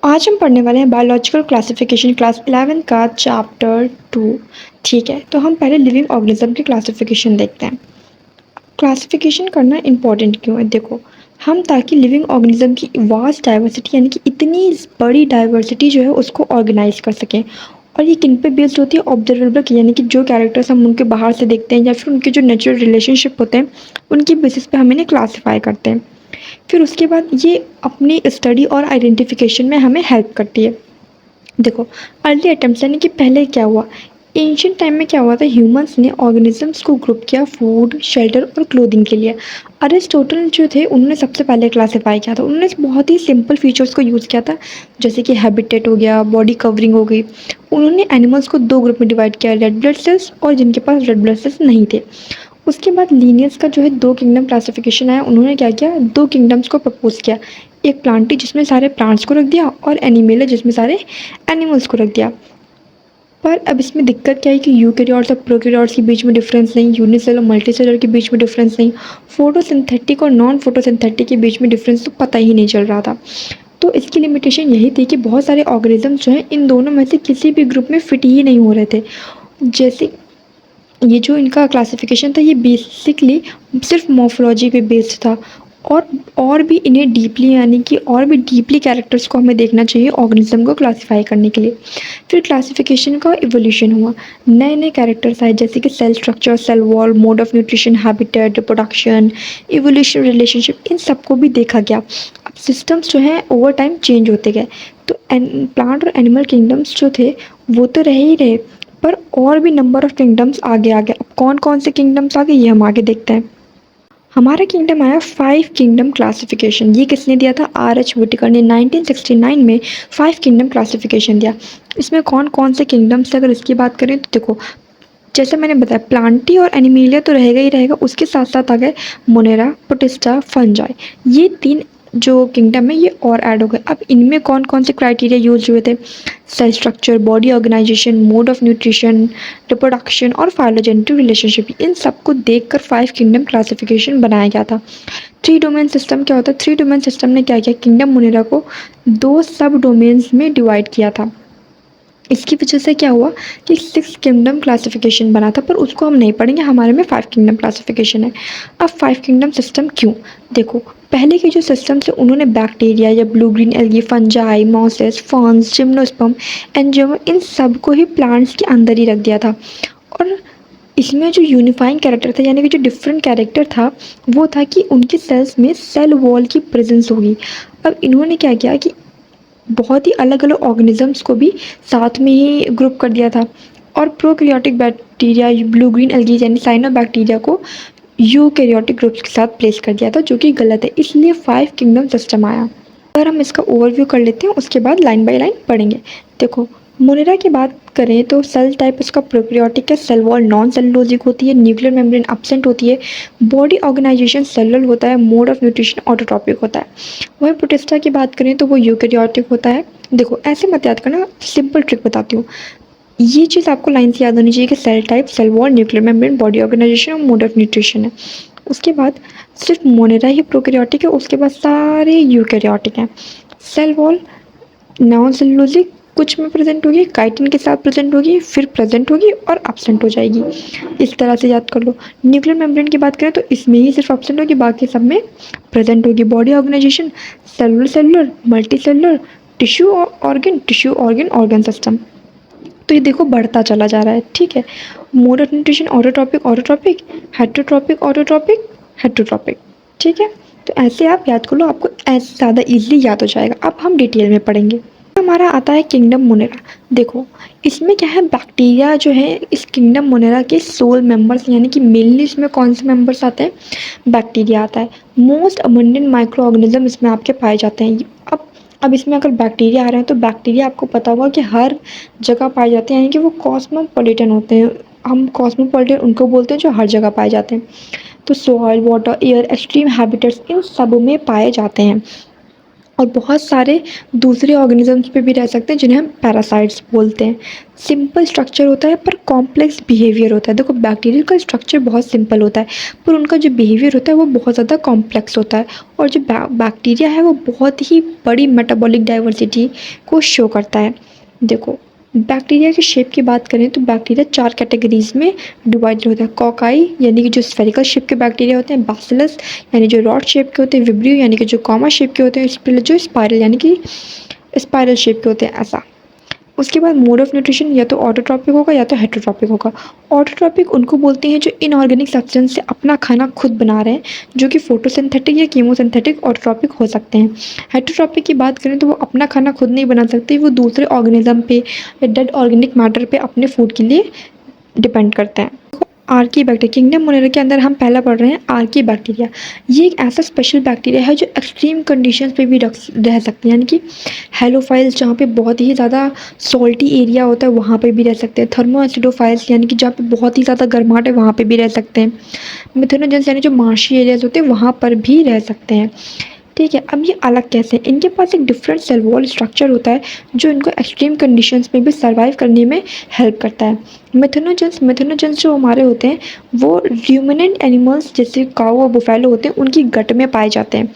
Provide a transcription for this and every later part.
आज हम पढ़ने वाले हैं बायोलॉजिकल क्लासिफिकेशन क्लास 11 का चैप्टर 2। ठीक है, तो हम पहले लिविंग ऑर्गेनिज्म की क्लासिफिकेशन देखते हैं। क्लासिफिकेशन करना इम्पॉर्टेंट क्यों है? देखो, हम ताकि लिविंग ऑर्गेनिज्म की वास्ट डाइवर्सिटी यानी कि इतनी बड़ी डाइवर्सिटी जो है उसको ऑर्गेनाइज कर सकें। और ये किन पे बेस्ड होती है? ऑब्जर्वेबल, यानी कि जो कैरेक्टर्स हम उनके बाहर से देखते हैं या फिर उनके जो नेचुरल रिलेशनशिप होते हैं उनकी बेसिस पे हम इन्हें क्लासीफाई करते हैं। फिर उसके बाद ये अपनी स्टडी और आइडेंटिफिकेशन में हमें हेल्प करती है। देखो, अर्ली अटेम्प्ट्स यानी कि पहले क्या हुआ, एंशियंट टाइम में क्या हुआ था, ह्यूमंस ने ऑर्गेनिजम्स को ग्रुप किया फूड, शेल्टर और क्लोथिंग के लिए। अरिस्टोटल जो थे उन्होंने सबसे पहले क्लासीफाई किया था। उन्होंने बहुत ही सिंपल फीचर्स को यूज़ किया था, जैसे कि हैबिटेट हो गया, बॉडी कवरिंग हो गई। उन्होंने एनिमल्स को दो ग्रुप में डिवाइड किया, रेड ब्लड सेल्स और जिनके पास रेड ब्लड सेल्स नहीं थे। उसके बाद लीनियस का जो है दो किंगडम क्लासिफिकेशन आया। उन्होंने क्या किया, दो किंगडम्स को प्रपोज किया, एक प्लांटी जिसमें सारे प्लांट्स को रख दिया और एनिमल जिसमें सारे एनिमल्स को रख दिया। पर अब इसमें दिक्कत क्या है कि यूकेरियोट्स और प्रोकैरियोट्स के बीच में डिफरेंस नहीं, यूनिसेलर और मल्टीसेलर के बीच में डिफरेंस नहीं, फोटोसिंथेटिक और नॉन फोटोसिंथेटिक के बीच में डिफरेंस तो पता ही नहीं चल रहा था। तो इसकी लिमिटेशन यही थी कि बहुत सारे ऑर्गेनिज्म जो हैं इन दोनों में से किसी भी ग्रुप में फिट ही नहीं हो रहे थे। जैसे ये जो इनका क्लासिफिकेशन था ये बेसिकली सिर्फ मॉर्फोलॉजी पे बेस्ड था। और भी इन्हें डीपली यानी कि और भी डीपली कैरेक्टर्स को हमें देखना चाहिए ऑर्गेनिज्म को क्लासिफाई करने के लिए। फिर क्लासिफिकेशन का इवोल्यूशन हुआ, नए नए कैरेक्टर्स आए जैसे कि cell structure, cell wall, mode of nutrition, habitat, reproduction, evolution, relationship, इन सबको भी देखा गया। अब सिस्टम्स जो हैं ओवर टाइम चेंज होते गए। तो प्लांट और एनिमल किंगडम्स जो थे वो तो रहे ही रहे, पर और भी नंबर ऑफ किंगडम्स आगे आ गए। अब कौन कौन से किंगडम्स आ गए ये हम आगे देखते हैं। हमारा किंगडम आया 5 किंगडम क्लासिफिकेशन। ये किसने दिया था? आर.एच. व्हिटेकर ने 1969 में 5 किंगडम क्लासिफिकेशन दिया। इसमें कौन कौन से किंगडम्स थे अगर इसकी बात करें तो देखो, जैसे मैंने बताया प्लांटी और एनिमेलिया तो रहेगा ही रहेगा, उसके साथ साथ आ गए मोनेरा, प्रोटिस्टा, फंजाई। ये 3 जो किंगडम है ये और ऐड हो गए। अब इनमें कौन कौन से क्राइटेरिया यूज हुए थे? Cell structure, body organisation, mode of nutrition, reproduction और फाइलोजेनेटिक रिलेशनशिप, इन सबको देखकर 5 किंगडम क्लासिफिकेशन बनाया गया था। 3 डोमेन सिस्टम क्या होता है? 3 डोमेन सिस्टम ने क्या किया, किंगडम मोनेरा को 2 सब डोमेन्स में डिवाइड किया था। इसकी वजह से क्या हुआ कि 6 किंगडम क्लासिफिकेशन बना था, पर उसको हम नहीं पढ़ेंगे, हमारे में 5 किंगडम क्लासिफिकेशन है। अब 5 किंगडम सिस्टम क्यों? देखो, पहले के जो सिस्टम थे उन्होंने बैक्टीरिया या blue green algae, fungi, mosses, ferns, gymnosperm, angiosperm, इन सब को ही प्लांट्स के अंदर ही रख दिया था। और इसमें जो यूनिफाइंग कैरेक्टर था यानी कि जो डिफरेंट कैरेक्टर था वो था कि उनके सेल्स में सेल वॉल की प्रेजेंस होगी। अब इन्होंने क्या किया कि बहुत ही अलग अलग ऑर्गेनिजम्स को भी साथ में ही ग्रुप कर दिया था। और prokaryotic bacteria, blue green algae यानी साइनोबैक्टीरिया को यूकैरियोटिक ग्रुप्स के साथ प्लेस कर दिया था, जो कि गलत है। इसलिए 5 किंगडम सिस्टम आया। अगर हम इसका ओवरव्यू कर लेते हैं उसके बाद लाइन बाय लाइन पढ़ेंगे। देखो, मोनेरा की बात करें तो सेल टाइप उसका प्रोकैरियोटिक है, सेल वॉल नॉन सेलुलोजिक होती है, न्यूक्लियर मेम्ब्रेन एब्सेंट होती है, बॉडी ऑर्गेनाइजेशन सेलुलर होता है, मोड ऑफ न्यूट्रिशन ऑटोट्रॉपिक होता है। वहीं प्रोटिस्टा की बात करें तो वो यूकैरियोटिक होता है। देखो, ऐसे मत याद करना, सिंपल ट्रिक बताती हूँ। ये चीज़ आपको लाइन से याद होनी चाहिए कि cell type, cell wall, nuclear membrane, body organisation और मोड ऑफ न्यूट्रिशन है। उसके बाद सिर्फ मोनेरा ही प्रोकैरियोटिक है, उसके बाद सारे यूकैरियोटिक हैं। सेल वॉल नॉन सेलुलोजिक कुछ में प्रेजेंट होगी, काइटिन के साथ प्रेजेंट होगी, फिर प्रेजेंट होगी और एब्सेंट हो जाएगी। इस तरह से याद कर लो। न्यूक्लियर मेम्ब्रेन की बात करें तो इसमें ही सिर्फ एब्सेंट होगी, बाकी सब में प्रेजेंट होगी। Body organisation cellular, cellular, multicellular, tissue organ organ system. तो ये देखो बढ़ता चला जा रहा है। ठीक है, mode of nutrition autotrophic autotrophic, heterotrophic autotrophic heterotrophic. ठीक है, तो ऐसे आप याद कर लो, आपको ऐसे ज़्यादा इजीली याद हो जाएगा। अब हम डिटेल में पढ़ेंगे। हमारा आता है किंगडम मोनेरा। देखो, इसमें क्या है, बैक्टीरिया जो है इस किंगडम मोनेरा के सोल मेंबर्स, यानी कि मेनली इसमें कौन से मेंबर्स आते हैं? बैक्टीरिया आता है। मोस्ट अबंडेंट माइक्रो ऑर्गेनिज्म इसमें आपके पाए जाते हैं। अब इसमें अगर बैक्टीरिया आ रहे हैं तो बैक्टीरिया आपको पता होगा कि हर जगह पाए जाते हैं, यानी कि वो कॉस्मोपॉलिटन होते हैं। हम कॉस्मोपॉलिटन उनको बोलते हैं जो हर जगह पाए जाते हैं। तो soil, water, air, extreme habitats, इन सब में पाए जाते हैं। और बहुत सारे दूसरे ऑर्गेनिजम्स पे भी रह सकते हैं जिन्हें हम पैरासाइट्स बोलते हैं। सिंपल स्ट्रक्चर होता है पर कॉम्प्लेक्स बिहेवियर होता है। देखो बैक्टीरिया का स्ट्रक्चर बहुत सिंपल होता है पर उनका जो बिहेवियर होता है वो बहुत ज़्यादा कॉम्प्लेक्स होता है। और जो बैक्टीरिया है वो बहुत ही बड़ी मेटाबॉलिक डाइवर्सिटी को शो करता है। देखो बैक्टीरिया की शेप की बात करें तो बैक्टीरिया 4 कैटेगरीज में डिवाइड होता है। कॉकाई यानी कि जो स्फेरिकल शेप के बैक्टीरिया होते हैं, बैसिलस यानी जो रॉड शेप के होते हैं, विब्रियो यानी कि जो कॉमा शेप के होते हैं, स्पिरल जो स्पाइरल यानी कि स्पाइरल शेप के होते हैं, ऐसा। उसके बाद मोड ऑफ न्यूट्रिशन या तो ऑटोट्रॉपिक होगा या तो हेटरोट्रॉपिक होगा। ऑटोट्रॉपिक उनको बोलते हैं जो इनऑर्गेनिक सब्सटेंस से अपना खाना खुद बना रहे हैं, जो कि फोटोसिंथेटिक या कीमोसिंथेटिक ऑटोट्रॉपिक हो सकते हैं। हेटरोट्रॉपिक की बात करें तो वो अपना खाना खुद नहीं बना सकते, वो दूसरे ऑर्गेनिज्म पे या डेड ऑर्गेनिक मैटर पे अपने फूड के लिए डिपेंड करते हैं। आर्की बैक्टीरिया, किंगडम मोनेरा के अंदर हम पहला पढ़ रहे हैं आर्की बैक्टीरिया। ये एक ऐसा स्पेशल बैक्टीरिया है जो एक्सट्रीम कंडीशंस पे भी रह सकते हैं, यानी कि हेलोफाइल्स जहाँ पे बहुत ही ज़्यादा सॉल्टी एरिया होता है वहाँ पे भी रह सकते हैं। थर्मो एसिडोफाइल्स यानी कि जहाँ पे बहुत ही ज़्यादा गर्माहट है वहाँ पे भी रह सकते हैं। मिथेनोजेंस यानी जो मार्शी एरियाज होते हैं वहाँ पर भी रह सकते हैं। ठीक है, अब ये अलग कैसे हैं? इनके पास एक डिफरेंट सेल वॉल स्ट्रक्चर होता है जो इनको एक्सट्रीम कंडीशंस में भी सर्वाइव करने में हेल्प करता है। मिथेनोजेंस जो हमारे होते हैं वो र्यूमिनेंट एनिमल्स जैसे काऊ और बुफेलो होते हैं उनकी गट में पाए जाते हैं।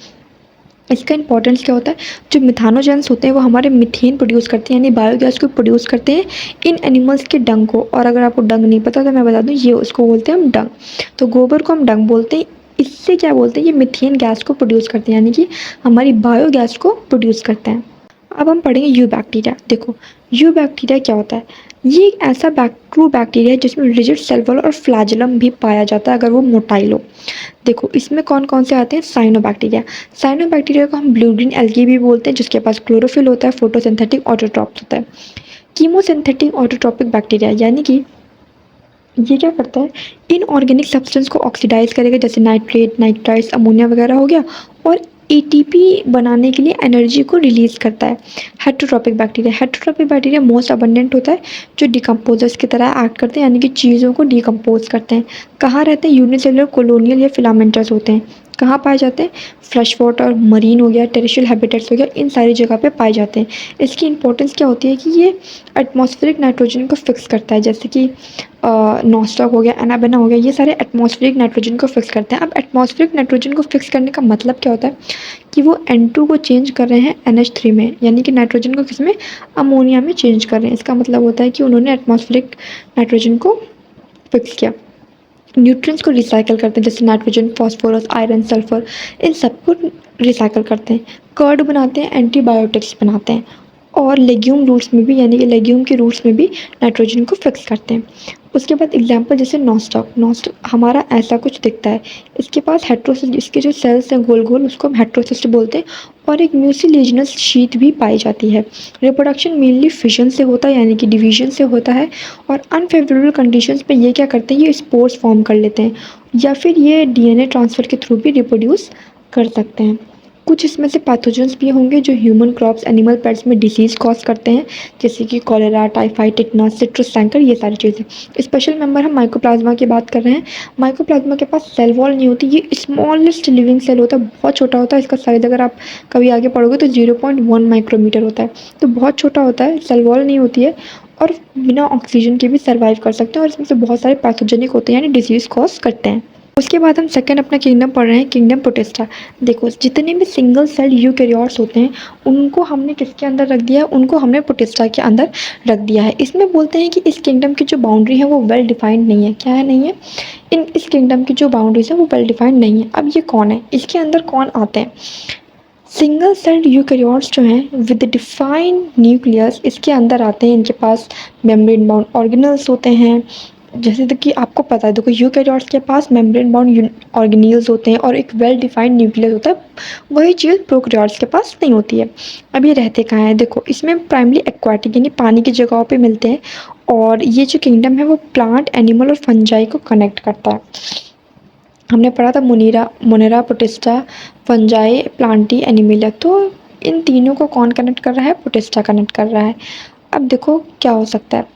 इसका इंपॉर्टेंस क्या होता है? जो मिथानोजेंस होते हैं वो हमारे मीथेन प्रोड्यूस करते हैं, यानी बायोगैस को प्रोड्यूस करते हैं इन एनिमल्स के डंग को। और अगर आपको डंग नहीं पता तो मैं बता दूं, ये उसको बोलते हैं हम डंग। तो गोबर को हम डंग बोलते हैं। इससे क्या बोलते हैं, ये मीथेन गैस को प्रोड्यूस करते हैं, यानी कि हमारी बायोगैस को प्रोड्यूस करते हैं। अब हम पढ़ेंगे यू बैक्टीरिया। देखो यू बैक्टीरिया क्या होता है? ये एक ऐसा ट्रू बैक्टीरिया है जिसमें रिजिड सेल वॉल और फ्लैजेलम भी पाया जाता है अगर वो मोटाइल हो। देखो इसमें कौन कौन से आते हैं? साइनोबैक्टीरिया। साइनोबैक्टीरिया को हम ब्लू ग्रीन एल्गी भी बोलते हैं, जिसके पास क्लोरोफिल होता है, फोटोसिंथेटिक ऑटोट्रॉप्स होता है। कीमोसिंथेटिक ऑटोट्रॉपिक बैक्टीरिया यानी कि ये क्या करता है, इनऑर्गेनिक सब्सटेंस को ऑक्सीडाइज करेगा, जैसे नाइट्रेट, नाइट्राइट्स, अमोनिया वगैरह हो गया, और एटीपी बनाने के लिए एनर्जी को रिलीज करता है। हेटरोट्रॉपिक बैक्टीरिया मोस्ट अबंडेंट होता है, जो डिकम्पोजर्स की तरह एक्ट करते हैं, यानी कि चीज़ों को डिकम्पोज करते हैं। कहाँ रहते हैं? यूनिसेलुलर, कॉलोनियल या फिलामेंटस होते हैं। कहाँ पाए जाते हैं? फ्रेश वाटर, मरीन हो गया, टेरेस्ट्रियल हैबिटेट्स हो गया, इन सारी जगह पे पाए जाते हैं। इसकी इंपॉर्टेंस क्या होती है कि ये एटमॉस्फेरिक नाइट्रोजन को फिक्स करता है, जैसे कि नॉस्टॉक हो गया, एनाबेना हो गया, ये सारे एटमॉस्फेरिक नाइट्रोजन को फिक्स करते हैं। अब एटमॉस्फेरिक नाइट्रोजन को फिक्स करने का मतलब क्या होता है कि वो N2 को चेंज कर रहे हैं NH3 में, यानी कि नाइट्रोजन को किस में? अमोनिया में चेंज कर रहे हैं। इसका मतलब होता है कि उन्होंने एटमॉस्फेरिक नाइट्रोजन को फिक्स किया। न्यूट्रिएंट्स को रिसाइकिल करते हैं, जैसे नाइट्रोजन, फास्फोरस, आयरन, सल्फर, इन सबको रिसाइकिल करते हैं। कर्ड बनाते हैं, एंटीबायोटिक्स बनाते हैं, और लेग्यूम रूट्स में भी, यानी कि लेग्यूम के रूट्स में भी नाइट्रोजन को फिक्स करते हैं। उसके बाद एग्जांपल जैसे नॉस्टॉक हमारा ऐसा कुछ दिखता है। इसके पास हेट्रोसिस्ट, इसके जो सेल्स हैं गोल गोल, उसको हम हेट्रोसिस्ट बोलते हैं, और एक म्यूसिलेजिनस शीट भी पाई जाती है। रिप्रोडक्शन मेनली फिशन से होता है, यानी कि डिवीजन से होता है, और अनफेवरेबल कंडीशंस पे ये क्या करते हैं, ये स्पोर्स फॉर्म कर लेते हैं, या फिर ये डीएनए ट्रांसफ़र के थ्रू भी रिप्रोड्यूस कर सकते हैं। कुछ इसमें से पैथोजेंस भी होंगे जो ह्यूमन, क्रॉप्स, एनिमल, पेट्स में डिसीज़ कॉज करते हैं, जैसे कि कॉलेरा, टाइफाइड, टिटनस, सिट्रस सैंकर, ये सारी चीज़ें। स्पेशल मेंबर हम माइकोप्लाज्मा की बात कर रहे हैं। माइकोप्लाज्मा के पास सेल वॉल नहीं होती, ये स्मॉलेस्ट लिविंग सेल होता है, बहुत छोटा होता है। इसका साइज अगर आप कभी आगे पढ़ोगे तो 0.1 माइक्रोमीटर होता है, तो बहुत छोटा होता है, सेल वॉल नहीं होती है, और बिना ऑक्सीजन के भी सर्वाइव कर सकते हैं, और इसमें से बहुत सारे पैथोजेनिक होते हैं, यानी डिसीज़ कॉज करते हैं। उसके बाद हम सेकंड अपना किंगडम पढ़ रहे हैं, किंगडम प्रोटिस्टा। देखो जितने भी सिंगल सेल यूकैरियोट्स होते हैं उनको हमने किसके अंदर रख दिया है? उनको हमने प्रोटिस्टा के अंदर रख दिया है। इसमें बोलते हैं कि इस किंगडम की जो बाउंड्री है वो वेल डिफाइंड नहीं है। क्या है? नहीं है। इस किंगडम की जो बाउंड्रीज है वो वेल डिफाइंड नहीं है। अब ये कौन है? इसके अंदर कौन आते हैं? सिंगल सेल्ड यूकैरियोट्स जो हैं विद डिफाइंड न्यूक्लियस, इसके अंदर आते हैं। इनके पास मेम्ब्रेन बाउंड ऑर्गेनल्स होते हैं, जैसे तो कि आपको पता है, देखो यूकैरियोट्स के पास मेम्ब्रेन बाउंड ऑर्गेनील्स होते हैं और एक वेल डिफाइंड न्यूक्लियस होता है, वही चीज़ प्रोकैरियोट्स के पास नहीं होती है। अब ये रहते कहाँ हैं? देखो इसमें प्राइमरी एक्वाटिक यानी पानी की जगहों पे मिलते हैं, और ये जो किंगडम है वो प्लांट, एनिमल और फंजाई को कनेक्ट करता है। हमने पढ़ा था Monera, protista, fungi, Plantae, Animalia. तो इन तीनों को कौन कनेक्ट कर रहा है? प्रोटिस्टा कनेक्ट कर रहा है। अब देखो क्या हो सकता है,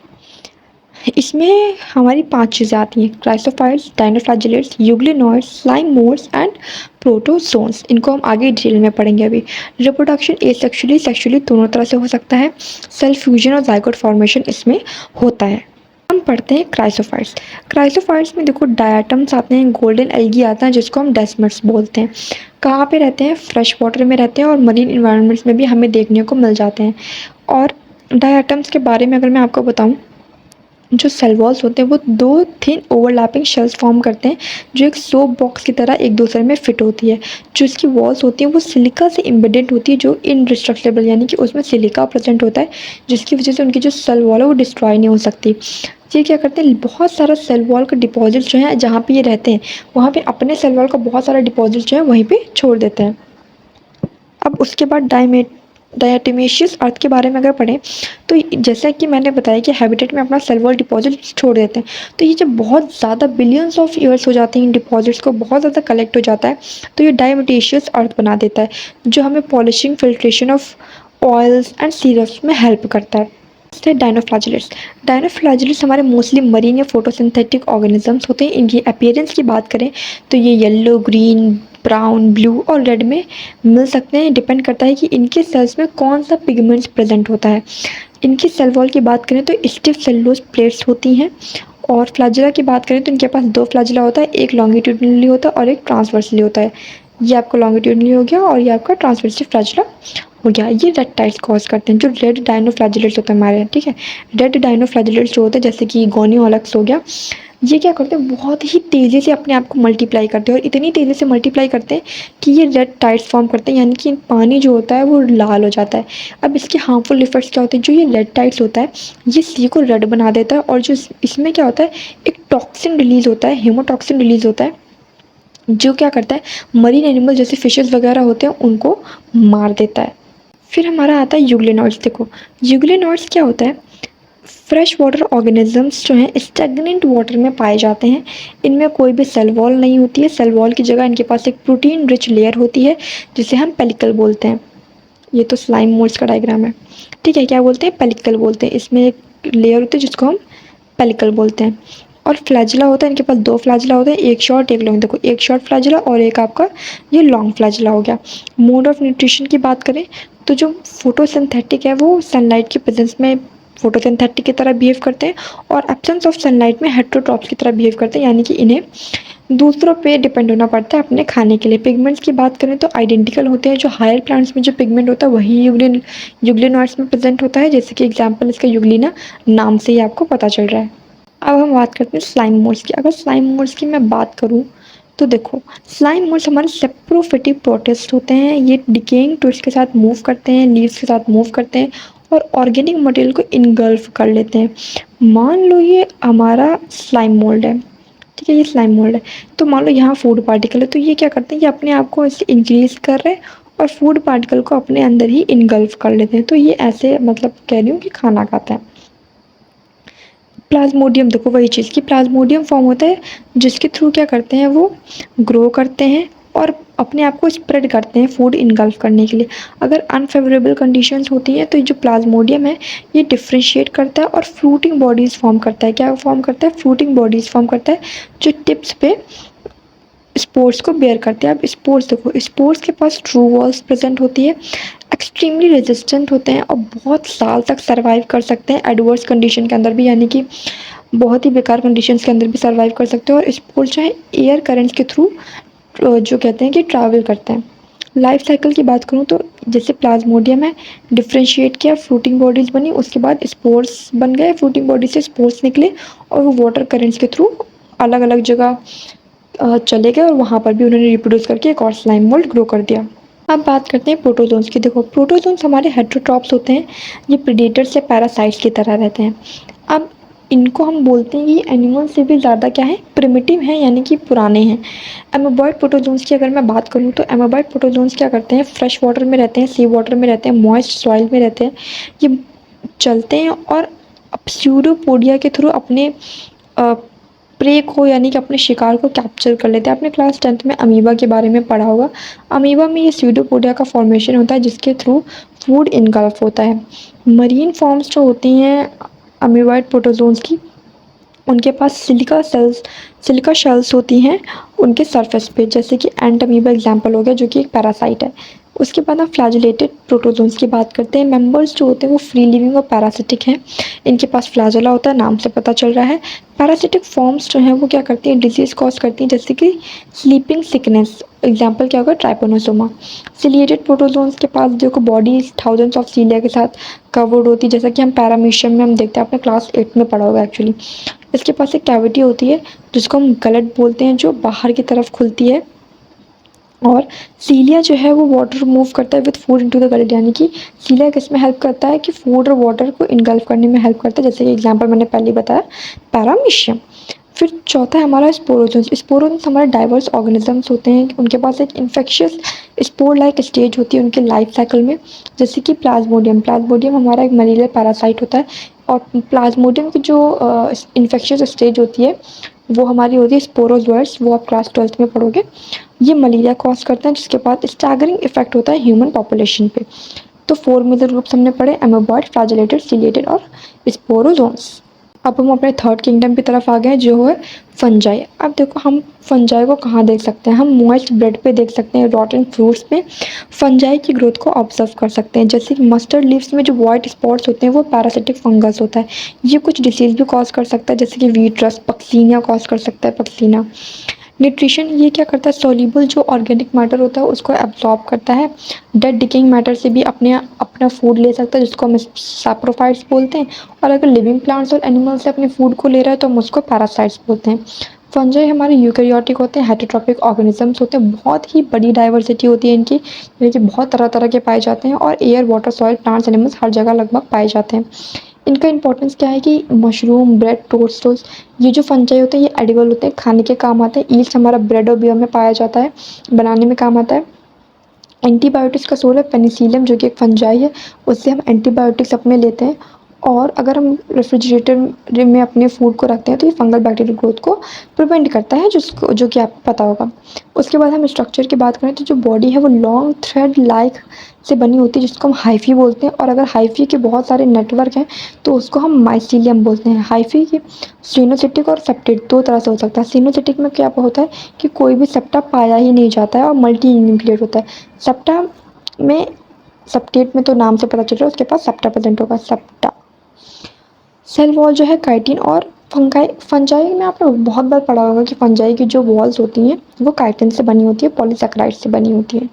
इसमें हमारी 5 चीज़ें आती हैं, क्राइसोफाइट्स, डायनोफ्लैजिलेट्स, यूग्लिनॉइड्स, स्लाइमोर्स एंड प्रोटोज़ोन्स। इनको हम आगे डिटेल में पढ़ेंगे अभी। रिप्रोडक्शन एसेक्सुअली, सेक्सुअली दोनों तरह से हो सकता है। सेल फ्यूजन और ज़ाइगोट फॉर्मेशन इसमें होता है। हम पढ़ते हैं क्राइसोफाइट्स। क्राइसोफाइट्स में देखो डायटम्स आते हैं, गोल्डन एल्गी आता है जिसको हम डेस्मर्स बोलते हैं। कहाँ पे रहते हैं? फ्रेश वाटर में रहते हैं और मरीन इन्वायरमेंट्स में भी हमें देखने को मिल जाते हैं। और डायटम्स के बारे में अगर मैं आपको बताऊँ, जो सेल वॉल्स होते हैं वो 2 थिन ओवरलैपिंग शेल्स फॉर्म करते हैं जो एक सोप बॉक्स की तरह एक दूसरे में फिट होती है। जो इसकी वॉल्स होती हैं वो सिलिका से एम्बेडेड होती है जो इनडिस्ट्रक्टेबल, यानी कि उसमें सिलिका प्रेजेंट होता है जिसकी वजह से उनकी जो सेल वॉल है वो डिस्ट्रॉय नहीं हो सकती। ये क्या करते हैं, बहुत सारा सेल वॉल का डिपॉजिट जो है जहाँ पे ये रहते हैं वहाँ पे अपने सेल वॉल का बहुत सारा डिपॉजिट जो है वहीं पे छोड़ देते हैं। अब उसके बाद डायटोमेशियस अर्थ के बारे में अगर पढ़ें तो जैसा कि मैंने बताया कि हैबिटेट में अपना सेल वॉल डिपॉजिट छोड़ देते हैं। तो ये जब बहुत ज़्यादा बिलियंस ऑफ ईयर्स हो जाते हैं इन डिपॉजिट्स को बहुत ज़्यादा कलेक्ट हो जाता है तो ये डायटोमेशियस अर्थ बना देता है जो हमें polishing, filtration of oils and syrups में हेल्प करता है। डायनोफ्लैजिलेट्स। डायनोफ्लैजिलेट्स हमारे मोस्टली मरीन या फोटोसिंथेटिक ऑर्गेनिजम्स होते हैं। इनकी अपीयरेंस की बात करें तो ये येलो, ग्रीन, ब्राउन, ब्लू और रेड में मिल सकते हैं। डिपेंड करता है कि इनके सेल्स में कौन सा पिगमेंट्स प्रेजेंट होता है। इनकी सेल वॉल की बात करें तो स्टिफ सेलुलोज प्लेट्स होती हैं। और फ्लैजिला की बात करें तो इनके पास 2 फ्लैजिला होता है, एक लॉन्गिट्यूडनली होता है और एक ट्रांसवर्सली होता है। ये आपका लॉन्गिट्यूडनली हो गया और ये आपका ट्रांसवर्सली फ्लैजिला हो गया। ये रेड कॉज करते हैं जो रेड डायनोफ्लैजिलेट्स होते हैं हमारे, ठीक है। रेड डायनोफ्लैजिलेट्स जो होते हैं जैसे कि गोनियोलक्स हो गया, ये क्या करते हैं, बहुत ही तेज़ी से अपने आप को मल्टीप्लाई करते हैं और इतनी तेज़ी से मल्टीप्लाई करते हैं कि ये रेड टाइड्स फॉर्म करते हैं, यानी कि पानी जो होता है वो लाल हो जाता है। अब इसके हार्मफुल इफेक्ट्स क्या होते हैं, जो ये रेड टाइड्स होता है ये सी को रेड बना देता है और जो इसमें क्या होता है, एक टॉक्सिन रिलीज होता है, हेमोटॉक्सिन रिलीज होता है जो क्या करता है, मरीन एनिमल जैसे फिशेस वगैरह होते हैं उनको मार देता है। फिर हमारा आता है यूग्लिनॉइड्स। देखो यूग्लिनॉइड्स क्या होता है, फ्रेश वाटर ऑर्गेनिजम्स जो हैं स्टेगनेंट वाटर में पाए जाते हैं। इनमें कोई भी सेल वॉल नहीं होती है। सेल वॉल की जगह इनके पास एक प्रोटीन रिच लेयर होती है जिसे हम पेलिकल बोलते हैं। ये तो स्लाइम मोल्ड्स का डायग्राम है, ठीक है। क्या बोलते हैं, पेलिकल बोलते हैं। इसमें एक लेयर होती है जिसको हम पेलिकल बोलते हैं। और फ्लैजिला होता है, इनके पास 2 फ्लैजिला होते हैं, एक शॉर्ट एक लॉन्ग। देखो एक शॉर्ट फ्लैजिला और एक आपका ये लॉन्ग फ्लैजिला हो गया। मोड ऑफ न्यूट्रिशन की बात करें तो जो फोटोसिंथेटिक है वो सनलाइट के प्रेजेंस में फोटोसिंथेटिक की तरह बिहेव करते हैं और एब्सेंस ऑफ सनलाइट में हेट्रोट्रॉप्स की तरह बिहेव करते हैं, यानी कि इन्हें दूसरों पे डिपेंड होना पड़ता है अपने खाने के लिए। पिगमेंट्स की बात करें तो आइडेंटिकल होते हैं। जो हायर प्लांट्स में जो पिगमेंट होता है वही यूग्लिनॉइड्स में प्रेजेंट होता है, जैसे कि एग्जांपल इसका यूग्लिना नाम से ही आपको पता चल रहा है। अब हम बात करते हैं स्लाइम मोल्ड्स की। अगर स्लाइम मोल्ड्स की मैं बात करूँ तो देखो स्लाइम मोल्ड्स हमारे सेप्रोफिटिक प्रोटिस्ट होते हैं। ये डिकेइंग ट्विस्ट के साथ मूव करते हैं, लीव्स के साथ मूव करते हैं और ऑर्गेनिक मटेरियल को इनगल्फ कर लेते हैं। मान लो ये हमारा स्लाइम मोल्ड है, ठीक है, ये स्लाइम मोल्ड है। तो मान लो यहाँ फूड पार्टिकल है तो ये क्या करते हैं, ये अपने आप को ऐसे इंक्रीज कर रहे हैं और फूड पार्टिकल को अपने अंदर ही इनगल्फ कर लेते हैं। तो ये ऐसे मतलब कह रही हूँ कि खाना खाता है। प्लाज्मोडियम, देखो वही चीज़ कि प्लाज्मोडियम फॉर्म होता है जिसके थ्रू क्या करते हैं वो ग्रो करते हैं और अपने आप को स्प्रेड करते हैं फूड इनगल्फ करने के लिए। अगर अनफेवरेबल कंडीशंस होती हैं तो ये जो प्लाज्मोडियम है ये डिफ्रेंशिएट करता है और फ्रूटिंग बॉडीज़ फॉर्म करता है। क्या फॉर्म करता है, फ्रूटिंग बॉडीज़ फॉर्म करता है जो टिप्स पे स्पोर्स को बेयर करते हैं। अब स्पोर्स देखो, स्पोर्स के पास ट्रू वॉल्स प्रेजेंट होती है, एक्सट्रीमली रेजिस्टेंट होते हैं और बहुत साल तक सर्वाइव कर सकते हैं एडवर्स कंडीशन के अंदर भी, यानी कि बहुत ही बेकार कंडीशंस के अंदर भी सर्वाइव कर सकते हैं। और स्पोर्स जो है एयर करेंट्स के थ्रू जो कहते हैं कि ट्रैवल करते हैं। लाइफ साइकिल की बात करूँ तो जैसे प्लाज्मोडियम है, डिफ्रेंशिएट किया, फ्रूटिंग बॉडीज़ बनी, उसके बाद स्पोर्स बन गए, फ्रूटिंग बॉडी से स्पोर्स निकले और वो वाटर करेंट्स के थ्रू अलग अलग जगह चले गए और वहाँ पर भी उन्होंने रिप्रोड्यूस करके एक और स्लाइम मोल्ड ग्रो कर दिया। अब बात करते हैं प्रोटोजोन्स की। देखो प्रोटोजोन्स हमारे हेट्रोट्रॉप्स होते हैं, ये प्रेडेटर्स या पैरासाइट्स की तरह रहते हैं। अब इनको हम बोलते हैं कि एनिमल से भी ज़्यादा क्या है, प्रिमिटिव हैं, यानी कि पुराने हैं। एमोबॉइड प्रोटोजोन्स की अगर मैं बात करूँ तो एमोबॉइड प्रोटोजोन्स क्या करते हैं, फ्रेश वाटर में रहते हैं, सी वाटर में रहते हैं, मॉइस्ट सॉइल में रहते हैं। ये चलते हैं और स्यूडोपोडिया के थ्रू अपने प्रे को यानी कि अपने शिकार को कैप्चर कर लेते हैं। आपने क्लास 10th में अमीबा के बारे में पढ़ा होगा। अमीबा में ये स्यूडोपोडिया का फॉर्मेशन होता है जिसके थ्रू फूड इनगल्फ होता है। मरीन फॉर्म्स जो होती हैं अमीबॉइड प्रोटोजोन्स की उनके पास सिलिका शेल्स होती हैं उनके सरफेस पे, जैसे कि एंट अमीबा एग्जाम्पल हो गया जो कि एक पैरासाइट है। उसके बाद हम फ्लैजिलेटेड प्रोटोजोन्स की बात करते हैं। मेंबर्स जो होते हैं वो फ्री लिविंग और पैरासिटिक हैं। इनके पास फ्लैजेला होता है, नाम से पता चल रहा है। पैरासिटिक फॉर्म्स जो हैं वो क्या करती हैं, डिजीज कॉज करती हैं, जैसे कि स्लीपिंग सिकनेस, एग्जाम्पल क्या होगा, ट्राइपोनोसोमा। सिलिएटेड प्रोटोजोन्स के पास देखो बॉडी थाउजेंड्स ऑफ सीलिया के साथ कवर्ड होती है, जैसा कि हम पैरामीशियम में हम देखते हैं, आपने क्लास 8 में पढ़ा होगा एक्चुअली। इसके पास एक कैविटी होती है जिसको हम गलट बोलते हैं, जो बाहर की तरफ खुलती है। और सीलिया जो है वो वाटर मूव करता है विद फूड इनटू द गलट, यानी कि सीलिया किसमें हेल्प करता है कि फूड और वाटर को इनगल्फ करने में हेल्प करता है, जैसे कि एग्जांपल मैंने पहले बताया पैरामीशियम। फिर चौथा है हमारा स्पोरोजोन्स। स्पोरोजोन्स हमारे डाइवर्स ऑर्गेनिजम्स होते हैं, उनके पास एक इन्फेक्शियस स्पोर लाइक स्टेज होती है उनके लाइफ साइकिल में, जैसे कि प्लाज्मोडियम हमारा एक मलेरियल पैरासाइट होता है। और प्लाज्मोडियम की जो इन्फेक्शियस स्टेज होती है वो हमारी होती है स्पोरोजोइड्स, वो आप क्लास 12th में पढ़ोगे। ये मलेरिया कॉज करते हैं, जिसके बाद स्टैगरिंग इफेक्ट होता है ह्यूमन पॉपुलेशन पे। तो 4 मेजर ग्रुप्स हमने पढ़े, एमोबॉइड, फ्लैजिलेटेड, सिलिएटेड और स्पोरोजोन्स। अब हम अपने थर्ड किंगडम की तरफ आ गए जो है फंजाई। अब देखो हम फंजाई को कहाँ देख सकते हैं, हम मॉइस्ट ब्रेड पे देख सकते हैं, रॉटन फ्रूट्स पे फंजाई की ग्रोथ को ऑब्जर्व कर सकते हैं। जैसे कि मस्टर्ड लीव्स में जो वाइट स्पॉट्स होते हैं वो पैरासिटिक फंगस होता है, ये कुछ डिसीज भी कॉज कर सकता है, जैसे कि वीट रस्ट, पक्सीनिया कॉज कर सकता है, पक्सीना। न्यूट्रिशन ये क्या करता है, सॉल्युबल जो ऑर्गेनिक मैटर होता है उसको एब्जॉर्ब करता है। डेड डिकेइंग मैटर से भी अपना फूड ले सकता है, जिसको हम सैप्रोफाइट्स बोलते हैं। और अगर लिविंग प्लांट्स और एनिमल्स से अपने फूड को ले रहा है तो हम उसको पैरासाइट्स बोलते हैं। फंजाई हमारे यूकैरियोटिक होते हैं, हेटेरोट्रॉपिक ऑर्गेनिजम्स होते हैं, बहुत ही बड़ी डाइवर्सिटी होती है इनकी, यानी कि बहुत तरह तरह के पाए जाते हैं। और air, water, soil, plants, animals हर जगह लगभग पाए जाते हैं। इनका इंपॉर्टेंस क्या है कि मशरूम, ब्रेड, टोस्ट, ये जो फंजाई होते हैं ये एडिबल होते हैं, खाने के काम आते हैं। ईस्ट हमारा ब्रेड और बियर में पाया जाता है, बनाने में काम आता है। एंटीबायोटिक्स का सोल है, पेनिसिलियम जो कि एक फंजाई है, उससे हम एंटीबायोटिक्स अपने लेते हैं। और अगर हम रेफ्रिजरेटर में अपने फूड को रखते हैं तो ये फंगल बैक्टीरियल ग्रोथ को प्रिवेंट करता है, जिसको जो कि आपको पता होगा। उसके बाद हम स्ट्रक्चर की बात करें तो जो बॉडी है वो लॉन्ग थ्रेड लाइक से बनी होती है, जिसको हम हाइफी बोलते हैं। और अगर हाइफी के बहुत सारे नेटवर्क हैं तो उसको हम माइसीलियम बोलते हैं। हाइफी के सिनोसिटिक और सेप्टेट दो तरह से हो सकता है। सिनोसिटिक में क्या होता है कि कोई भी सेप्टा पाया ही नहीं जाता है और मल्टी न्यूक्लियर होता है। सेप्टा में, सेप्टेट में तो नाम से पता चल रहा है उसके पास सेप्टा प्रेजेंट होगा, सेप्टा। सेल वॉल जो है काइटिन और फंजाई में आपने बहुत बार पढ़ा होगा कि फंजाई की जो वॉल्स होती हैं वो काइटिन से बनी होती है, पॉलीसेकेराइड से बनी होती है।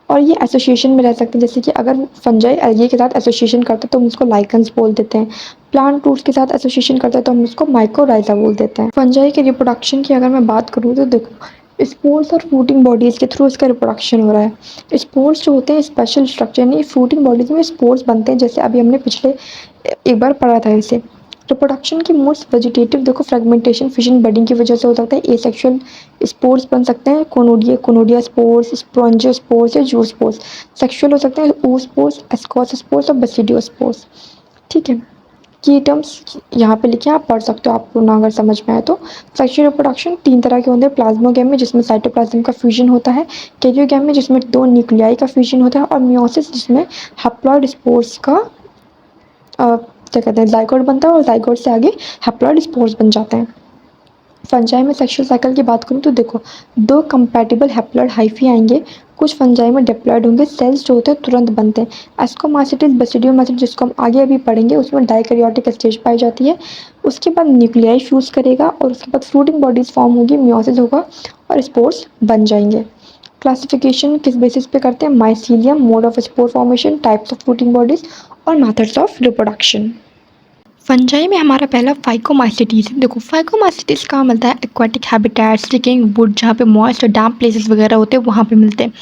और ये एसोसिएशन में रह सकते हैं, जैसे कि अगर फंजाई एल्गी के साथ एसोसिएशन करते हैं तो हम उसको लाइकन्स बोल देते हैं। प्लांट रूट्स के साथ एसोसिएशन करते हैं तो हम उसको माइकोराइजा बोल देते हैं। फंजाई के रिप्रोडक्शन की अगर मैं बात करूँ तो देखो स्पोर्स और फ्रूटिंग बॉडीज़ के थ्रू इसका रिप्रोडक्शन हो रहा है। स्पोर्स जो होते हैं स्पेशल स्ट्रक्चर नहीं, फ्रूटिंग बॉडीज़ में स्पोर्स बनते हैं, जैसे अभी हमने पिछले एक बार पढ़ा था इसे। रिप्रोडक्शन की मोस्ट वेजिटेटिव देखो फ्रेगमेंटेशन, फिशन, बडिंग की वजह से हो सकता है। एसेक्सुअल स्पोर्स बन सकते हैं, कोनोडिया स्पोर्स, स्पोंजियोस्पोर्स या जूस्पोर्स। सेक्सुअल हो सकते हैं oospores, एस्कोस स्पोर्स और बेसिडियोस्पोर्स। ठीक है, की टर्म्स यहाँ पे लिखे, आप पढ़ सकते हो आपको ना अगर समझ में आए तो। सेक्सुअल रिप्रोडक्शन 3 तरह के होते हैं, प्लाज्मोगैम में जिसमें साइटोप्लाज्म का फ्यूजन होता है, कैरियोगैम में जिसमें 2 न्यूक्लियाई का फ्यूजन होता है, और मियोसिस जिसमें हैप्लॉइड स्पोर्स का क्या कहते हैं जाइगोट बनता है और जाइगोट से आगे हैप्लॉइड स्पोर्स बन जाते हैं। फंजाई में सेक्सुअल साइकिल की बात करूँ तो देखो 2 कंपैटिबल हैप्लॉइड हाइफी आएंगे, कुछ फंजाई में डिप्लॉइड होंगे, सेल्स जो होते हैं तुरंत बनते हैं। एस्कोमाइसिटिस, बेसिडियोमाइसिस जिसको हम आगे अभी पढ़ेंगे उसमें डाइकैरियोटिक स्टेज पाई जाती है। उसके बाद न्यूक्लियाई फ्यूज करेगा और उसके बाद फ्रूटिंग बॉडीज फॉर्म होगी, मियोसिस होगा और स्पोर्स बन जाएंगे। क्लासिफिकेशन किस बेसिस पे करते हैं, mycelium, mode of spore formation, types of fruiting bodies और मेथड्स ऑफ रिप्रोडक्शन। फंजाई में हमारा पहला फाइकोमाइसिटीज है। देखो फाइकोमाइसिटीज कहाँ मिलता है, एक्वाटिक हैबिटेट्स, स्टिकिंग वुड जहाँ पे मॉइस्ट और डैम्प प्लेसेस वगैरह होते हैं वहाँ पे मिलते हैं।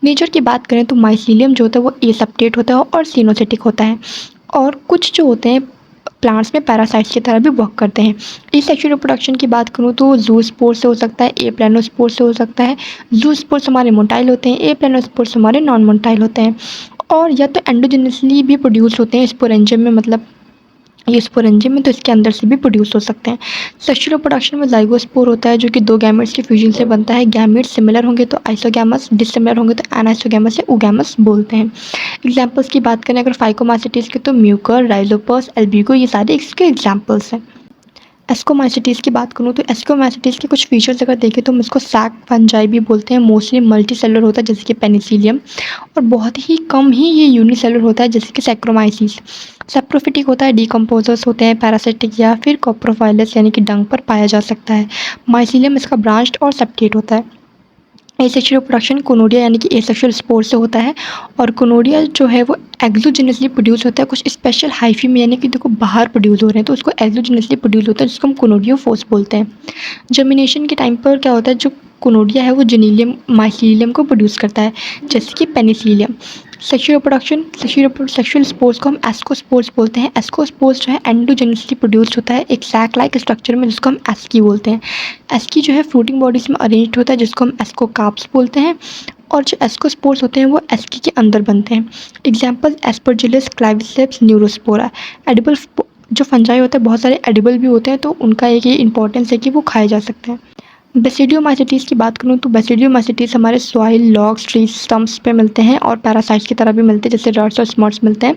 नेचर की बात करें तो माइसीलियम जो होता है वो एसेप्टेट होता है और सिनोसिटिक होता है। और कुछ जो होते हैं प्लांट्स में पैरासाइट्स की तरह भी वर्क करते हैं। एसेक्सुअल रिप्रोडक्शन की बात करूँ तो जूस्पोर से हो सकता है, एप्लानोस्पोर से हो सकता है। जूस्पोर्स हमारे मोटाइल होते हैं, एप्लानोस्पोर्स हमारे नॉन मोटाइल होते हैं। और या तो एंडोजेनसली भी प्रोड्यूस होते हैं स्पोरेंजियम में, मतलब ये स्पोरेंजियम में तो इसके अंदर से भी प्रोड्यूस हो सकते हैं। सेक्सुअल रिप्रोडक्शन में जाइगोस्पोर होता है जो कि 2 गैमेट्स के फ्यूजन से बनता है। गैमेट्स सिमिलर होंगे तो आइसोगैमस, डिसिमिलर होंगे तो एनाइसोगैमस या ओगैमस बोलते हैं। एग्जाम्पल्स की बात करें अगर फाइकोमाइसिटीज के तो म्यूकर, राइजोपस, एल्बिगो ये सारे इसके एग्जाम्पल्स हैं। एस्कोमाइसिटीज़ की बात करूँ तो एस्कोमाइसिटीज़ के कुछ फीचर्स अगर देखें तो हम इसको सैक फंजाई भी बोलते हैं। मोस्टली मल्टी सेलुलर होता है जैसे कि पेनिसिलियम, और बहुत ही कम ही ये यूनिसेलुलर होता है जैसे कि सैक्रोमाइसीस। सैप्रोफिटिक होता है, डिकम्पोजर्स होते हैं, पैरासिटिक या फिर कोप्रोफाइलस यानी कि डंग पर पाया जा सकता है। माइसीलियम इसका ब्रांच्ड और सेप्टेट होता है। एसेक्सुअल रिप्रोडक्शन कोनोडिया यानी कि एसेक्सुअल स्पोर से होता है, और कोनोडिया जो है वो एक्सोजेनसली प्रोड्यूस होता है। कुछ स्पेशल हाइफी में यानी कि देखो बाहर प्रोड्यूस हो रहे हैं तो उसको एक्सोजेनसली प्रोड्यूस होता है जिसको हम कोनोडियोफोर्स बोलते हैं। जर्मिनेशन के टाइम पर क्या होता है, जो कोनोडिया है वो जेनिलियम माइसीलियम को प्रोड्यूस करता है जैसे कि पेनिसिलियम। सेक्सुअल स्पोर्स को हम एस्कोस्पोर्स बोलते हैं। एस्कोस्पोर्स जो है एंडोजेनसली प्रोड्यूस्ड होता है एक सैक लाइक स्ट्रक्चर में जिसको हम एस्की बोलते हैं। एस्की जो है फ्रूटिंग बॉडीज में अरेंज्ड होता है जिसको हम एस्कोकार्प्स बोलते हैं, और जो एस्कोस्पोर्स होते हैं वो एस्की के अंदर बनते हैं। Example Aspergillus, क्लाविसेप्स, Neurospora. एडिबल जो फंजाई होते हैं बहुत सारे एडिबल भी होते हैं, तो उनका एक ये इंपॉर्टेंस है कि वो खाए जा सकते हैं। बेसिडियोमाइसिटीज़ की बात करूँ तो बेसिडियोमाइसिटीज़ हमारे सॉइल, लॉग्स, ट्री स्टम्प्स पे मिलते हैं और पैरासाइट्स की तरह भी मिलते हैं जैसे रट्स और स्मॉट्स मिलते हैं।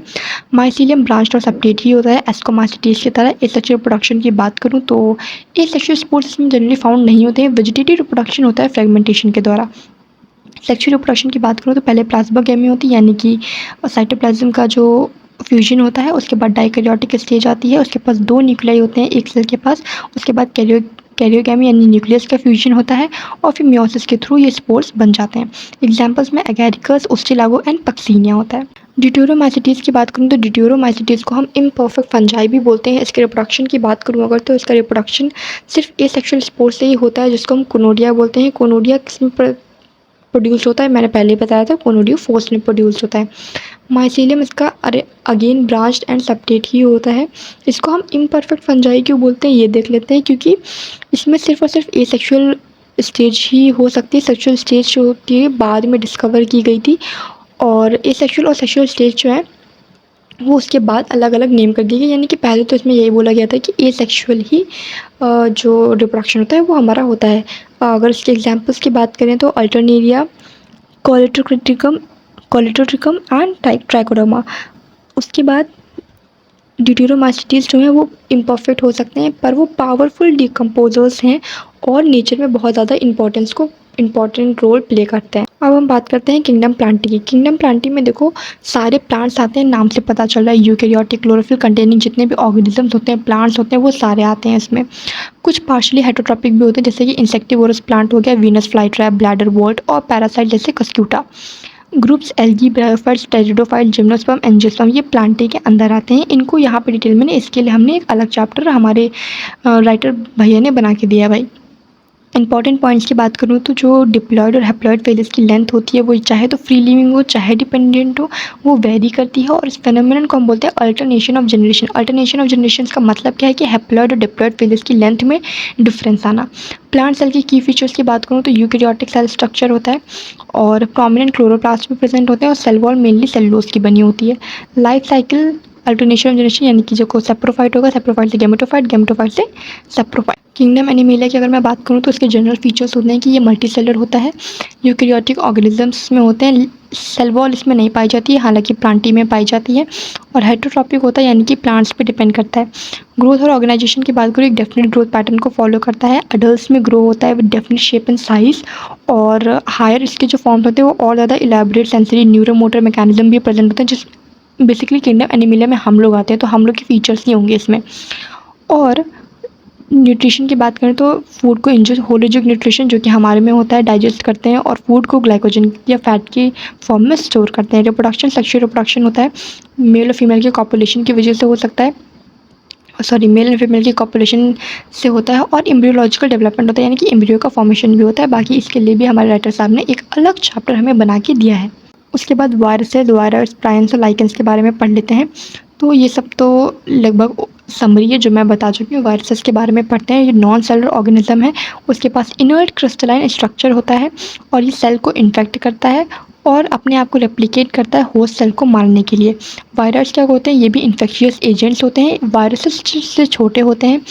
माइसीलियम ब्रांच्ड और सेप्टेट ही होता है एस्कोमाइसिटीज़ की तरह। एसेक्सुअल रिप्रोडक्शन की बात करूँ तो एसेक्सुअल स्पोर्स इसमें जनरली फाउंड नहीं होते हैं। वेजिटेटिव रिप्रोडक्शन होता है फ्रेगमेंटेशन के द्वारा। सेक्सुअल रिप्रोडक्शन की बात करूँ तो पहले प्लाज्मागेमी होती है यानी कि साइटोप्लाज्म का जो फ्यूजन होता है, उसके बाद डाइकैरियोटिक स्टेज आती है, उसके पास 2 न्यूक्लियाई होते हैं एक सेल के पास, उसके बाद कैरियोगैमी यानी न्यूक्लियस का फ्यूजन होता है, और फिर मियोसिस के थ्रू ये स्पोर्स बन जाते हैं। एग्जाम्पल्स में एगैरिकस, ओस्टिलागो एंड पक्सीनिया होता है। ड्यूटेरोमाइसिटीज़ की बात करूँ तो ड्यूटेरोमाइसिटीज़ को हम इम्परफेक्ट फंजाई भी बोलते हैं। इसके रिप्रोडक्शन की बात करूँ अगर तो इसका रिप्रोडक्शन सिर्फ एसेक्सुअल स्पोर से ही होता है जिसको हम कोनोडिया बोलते हैं। कोनोडिया किसमें प्रोड्यूस होता है, मैंने पहले ही बताया था, कोनोडियोफोर्स में प्रोड्यूस होता है। माइसीलियम इसका अगेन ब्रांच्ड एंड सेप्टेट ही होता है। इसको हम इम्परफेक्ट फंजाई क्यों बोलते हैं ये देख लेते हैं, क्योंकि इसमें सिर्फ और सिर्फ एसेक्सुअल स्टेज ही हो सकती है। सेक्सुअल स्टेज जो होती है बाद में डिस्कवर की गई थी, और एसेक्सुअल और सेक्सुअल स्टेज जो है वो उसके बाद अलग अलग नेम कर दी गई। यानी कि पहले तो इसमें यही बोला गया था कि एसेक्सुअल ही जो रिप्रोडक्शन होता है वो हमारा होता है। अगर इसके एग्जांपल्स की बात करें तो अल्टरनेरिया, कोलेटोक्रिटिकम कोलेटोट्रिकम एंड ट्राइकोडर्मा। उसके बाद ड्यूटेरोमाइसिटीज़ जो हैं वो इम्परफेक्ट हो सकते हैं पर वो पावरफुल डिकम्पोजर्स हैं और नेचर में बहुत ज़्यादा इम्पॉर्टेंट रोल प्ले करते हैं। अब हम बात करते हैं किंगडम प्लांटी की। किंगडम प्लांटी में देखो सारे प्लांट्स आते हैं, नाम से पता चल रहा है यूकैरियोटिक क्लोरोफिल कंटेनिंग जितने भी ऑर्गेनिजम्स होते हैं, प्लांट्स होते हैं, वो सारे आते हैं इसमें। कुछ पार्शली हेटरोट्रॉपिक भी होते हैं जैसे कि इंसेक्टिवोरस प्लांट हो गया, वीनस फ्लाईट्रैप, ब्लैडर वोल्ट, और पैरासाइट जैसे Cuscuta. Groups algae, bryophytes, pteridophyte, gymnosperm, angiosperm ये प्लांटी के अंदर आते हैं। इनको यहाँ पे डिटेल में इसके लिए हमने एक अलग चैप्टर हमारे राइटर भैया ने बना के दिया भाई। इंपॉर्टेंट पॉइंट्स की बात करूँ तो जो डिप्लॉयड और हैप्लॉयड फेजेस की लेंथ होती है वो चाहे तो फ्री लिविंग हो चाहे डिपेंडेंट हो, वो वेरी करती है। और इस फेनोमेनन को हम बोलते हैं alternation of generation. Alternation of generation का मतलब क्या है कि हैप्लॉयड और डिप्लॉयड फेजेस की लेंथ में डिफरेंस आना। प्लांट सेल की की फीचर्स की बात करूँ तो यूकैरियोटिक सेल स्ट्रक्चर होता है और प्रोमिनेंट क्लोरोप्लास्ट भी प्रेजेंट होते हैं, और सेल वॉल मेनली सेलुलोज की बनी होती है। Life cycle alternation of generation यानी कि जो सेप्रोफाइट होगा, सेप्रोफाइट से गेमेटोफाइट, गेमेटोफाइट से सेप्रोफाइट। किंगडम एनिमेलिया की अगर मैं बात करूँ तो इसके जनरल फीचर्स होते हैं कि ये मल्टी सेलर होता है, यूकैरियोटिक ऑर्गेनिजम्स में होते हैं, सेल वॉल इसमें नहीं पाई जाती है, हालांकि प्लांटी में पाई जाती है, और हेटरोट्रॉपिक होता है यानी कि प्लांट्स पे डिपेंड करता है। ग्रोथ और ऑर्गेनाइजेशन की बात करूँ एक डेफिनेट ग्रोथ पैटर्न को फॉलो करता है। अडल्ट में ग्रो होता है with definite shape and size, और हायर इसके जो फॉर्म्स होते हैं वो और ज़्यादा इलेबोरेट सेंसरी न्यूरोमोटर मैकेनिज्म भी प्रेजेंट होते हैं, जिस बेसिकली किंगडम एनिमेलिया में हम लोग आते हैं तो हम लोग के फीचर्स ही होंगे इसमें। और न्यूट्रिशन की बात करें तो फूड को इंजस्ट होलोजिक न्यूट्रिशन जो कि हमारे में होता है डाइजेस्ट करते हैं, और फूड को ग्लाइकोजन या फैट की फॉर्म में स्टोर करते हैं। रिप्रोडक्शन सेक्सुअल रिप्रोडक्शन होता है, मेल और फीमेल की कॉपुलेशन की वजह से हो सकता है, मेल एंड फीमेल की कॉपुलेशन से होता है, और एम्ब्रियोलॉजिकल डेवलपमेंट होता है यानी कि एम्ब्रियो का फॉर्मेशन भी होता है। बाकी इसके लिए भी हमारे राइटर साहब ने एक अलग चैप्टर हमें बना के दिया है। उसके बाद वायरस, प्रायंस और लाइकेंस के बारे में पढ़ लेते हैं। तो ये सब तो लगभग समरी है जो मैं बता चुकी हूँ। वायरसेस के बारे में पढ़ते हैं। ये नॉन सेलुलर ऑर्गेनिज्म है, उसके पास इनर्ट क्रिस्टलाइन स्ट्रक्चर होता है, और ये सेल को इन्फेक्ट करता है और अपने आप को रेप्लिकेट करता है होस्ट सेल को मारने के लिए। वायरस क्या होते हैं, ये भी इन्फेक्शियस एजेंट्स होते हैं। वायरसेस से छोटे होते हैं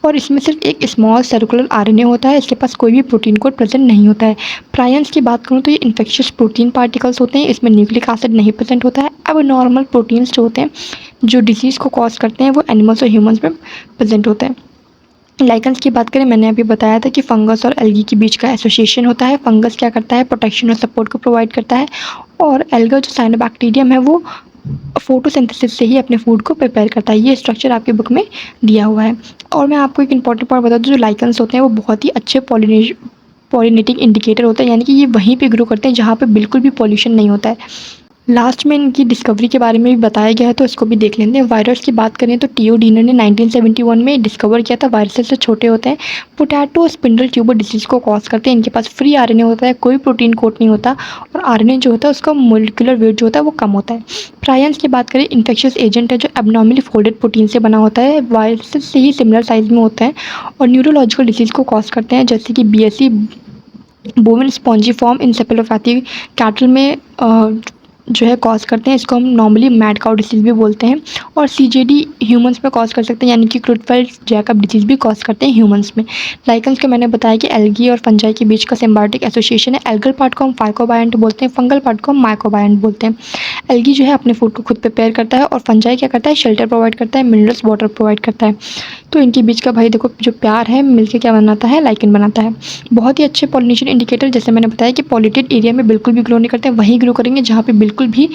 और इसमें सिर्फ एक स्मॉल सर्कुलर आरएनए होता है, इसके पास कोई भी प्रोटीन कोड प्रेजेंट नहीं होता है। प्रायंस की बात करूँ तो ये इन्फेक्शियस प्रोटीन पार्टिकल्स होते हैं, इसमें न्यूक्लिक एसिड नहीं प्रेजेंट होता है। अब नॉर्मल प्रोटीन्स जो होते हैं जो डिजीज़ को कॉज करते हैं वो एनिमल्स और ह्यूमंस में प्रेजेंट होते हैं। लाइकेंस की बात करें, मैंने अभी बताया था कि फंगस और एल्गी के बीच का एसोसिएशन होता है। फंगस क्या करता है, प्रोटेक्शन और सपोर्ट को प्रोवाइड करता है, और एल्गा जो साइनोबैक्टीरियम है वो फोटोसिंथेसिस से ही अपने फूड को प्रिपेयर करता है। ये स्ट्रक्चर आपके बुक में दिया हुआ है। और मैं आपको एक इंपॉर्टेंट पॉइंट बता दूं, जो लाइकेंस होते हैं वो बहुत ही अच्छे पॉलिनेटिंग इंडिकेटर होते हैं, यानी कि ये वहीं पे ग्रो करते हैं जहाँ पे बिल्कुल भी पॉल्यूशन नहीं होता है। लास्ट में इनकी डिस्कवरी के बारे में भी बताया गया है, तो इसको भी देख लेते हैं। वायरस की बात करें तो टीओ डीनर ने 1971 में डिस्कवर किया था। वायरसेस से छोटे होते हैं, पोटैटो स्पिंडल ट्यूबर डिसीज़ को कॉज करते हैं। इनके पास फ्री आरएनए होता है, कोई प्रोटीन कोट नहीं होता, और आरएनए जो होता है उसका मोलिकुलर वेट जो होता है वो कम होता है। प्रायंस की बात करें, इन्फेक्शियस एजेंट है जो एबनॉर्मली फोल्डेड प्रोटीन से बना होता है, वायरसेस से ही सिमिलर साइज में होता है, और न्यूरोलॉजिकल डिसीज़ को कॉज करते हैं, जैसे कि बीएसई बोवन स्पॉन्जिफॉर्म इंसेफेलोपैथी कैटल में जो है कॉज करते हैं। इसको हम नॉर्मली मैड काउ डिसीज़ भी बोलते हैं। और सीजेडी ह्यूमंस में कॉज कर सकते हैं, यानी कि क्रुटफेल्ड जैकब डिसीज़ भी कॉज करते हैं ह्यूमंस में। लाइकेंस को मैंने बताया कि एल्गी और फंजाई के बीच का सिम्बायोटिक एसोसिएशन है। एल्गल पार्ट को हम फाइकोबायंट बोलते हैं, फंगल पार्ट को हम माइकोबायंट बोलते हैं। एल्गी जो है अपने फूड को खुद प्रिपेयर करता है, और फंजाई क्या करता है, शेल्टर प्रोवाइड करता है, मिनरल्स वाटर प्रोवाइड करता है। तो इनके बीच का भाई देखो जो प्यार है मिलके क्या बनाता है, लाइकेन बनाता है। बहुत ही अच्छे पॉलिनेशन इंडिकेटर, जैसे मैंने बताया कि पॉल्यूटेड एरिया में बिल्कुल भी ग्रो नहीं करते हैं, वहीं ग्रो करेंगे जहाँ पे बिल्कुल भी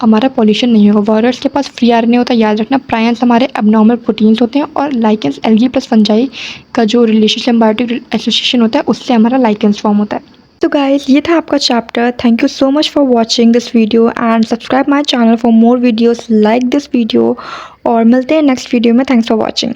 हमारा पॉल्यूशन नहीं होगा। वायरस के पास फ्री आरएनए होता है, याद रखना। प्रायंस हमारे एबनॉर्मल प्रोटीन्स होते हैं, और लाइकेंस एल्गी प्लस फंजाई का जो रिलेशन सिम्बायोटिक एसोसिएशन होता है उससे हमारा लाइकेंस फॉर्म होता है। तो गाइस, ये था आपका chapter. Thank you so much for watching this video and subscribe my channel for more videos like this video, और मिलते हैं नेक्स्ट वीडियो में। Thanks for watching.